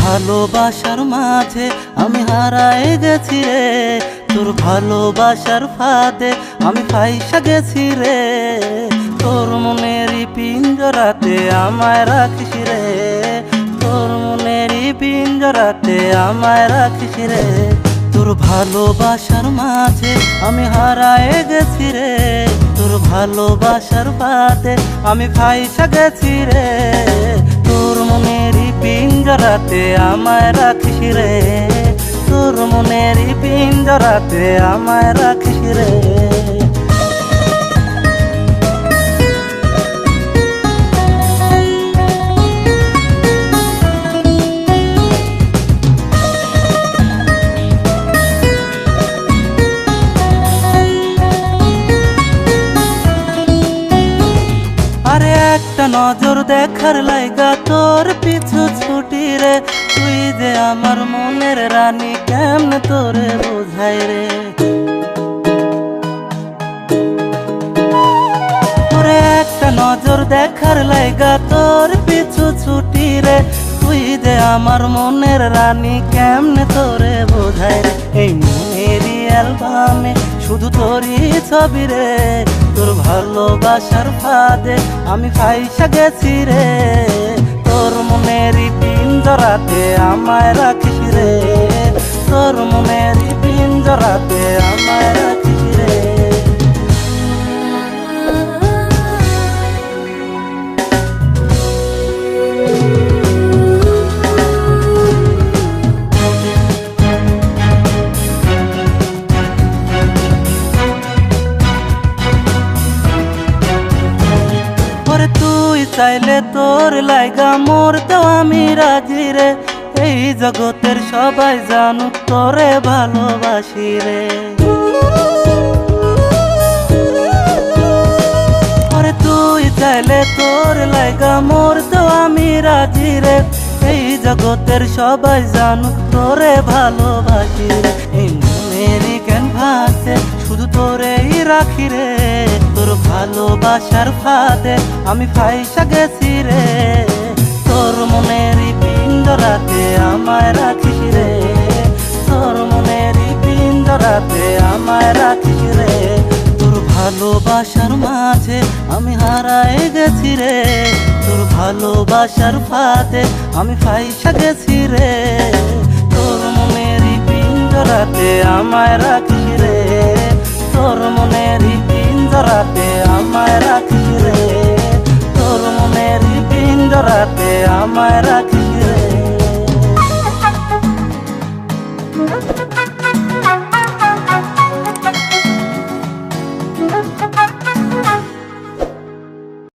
ভালোবাসার মাঝে আমি হারায় গেছি রে, তোর ভালোবাসার ফাঁদে আমি ফাইসা গেছি রে। তোর মনেরই পিঞ্জরাতে আমায় রাখিস রে, তোর মনেরই পিঞ্জরাতে আমায় রাখিস রে। তোর ভালোবাসার মাঝে আমি হারায় গেছি রে, তোর ভালোবাসার ফাঁদে আমি ফাইসা গেছি রে। তোর মনেরই পিঞ্জরাতে আমায় রাখিস রে, তোর মনেরই পিঞ্জরাতে আমায় রাখিস রে। আরে একটা নজর দেখার লাইগা তোর পিছু ছুটি রে, তুই যে আমার মনের রানী কেমনে তোরে বোঝাই রে। ওরে একটা নজর দেখার লাইগা তোর পিছু ছুটি রে, তুই যে আমার মনের রানী কেমনে তোরে বোঝাই রে। এই মনেরই অ্যালবামে শুধু তোরই ছবি রে, তোর ভালোবাসার ফাঁদে আমি ফাইসা গেছি রে। তোর মনেরই পিঞ্জরাতে আমায় রাখিস রে, তোর মনেরই পিঞ্জরাতে আমায় রাখিস রে। তুই চাইলে তোর লাইগা মরতেও আমি রাজি রে, এই জগতের সবাই জানুক তোরে ভালোবাসি রে। ওরে তুই চাইলে তোর লাইগা মরতেও আমি রাজি রে, এই জগতের সবাই জানুক তোরে ভালোবাসি রে। এই মনেরই ক্যানভাসে শুধু তোরেই রাখি রে, তোর ভালোবাসার ফাঁদে আমি ফাইসা গেছি রে। তোর মনেরই পিঞ্জরাতে আমায় রাখিস রে, তোর মনেরই পিঞ্জরাতে আমায় রাখিস রে। তোর ভালোবাসার মাঝে আমি হারায় গেছি রে, তোর ভালোবাসার ফাঁদে আমি ফাইসা গেছি রে। তোর মনেরই পিঞ্জরাতে আমায় রাখিস রে, তোর মনেরই পিঞ্জরাতে আমায় রাখিস রে, তোর মনেরই পিঞ্জরাতে আমায় রাখিস রে।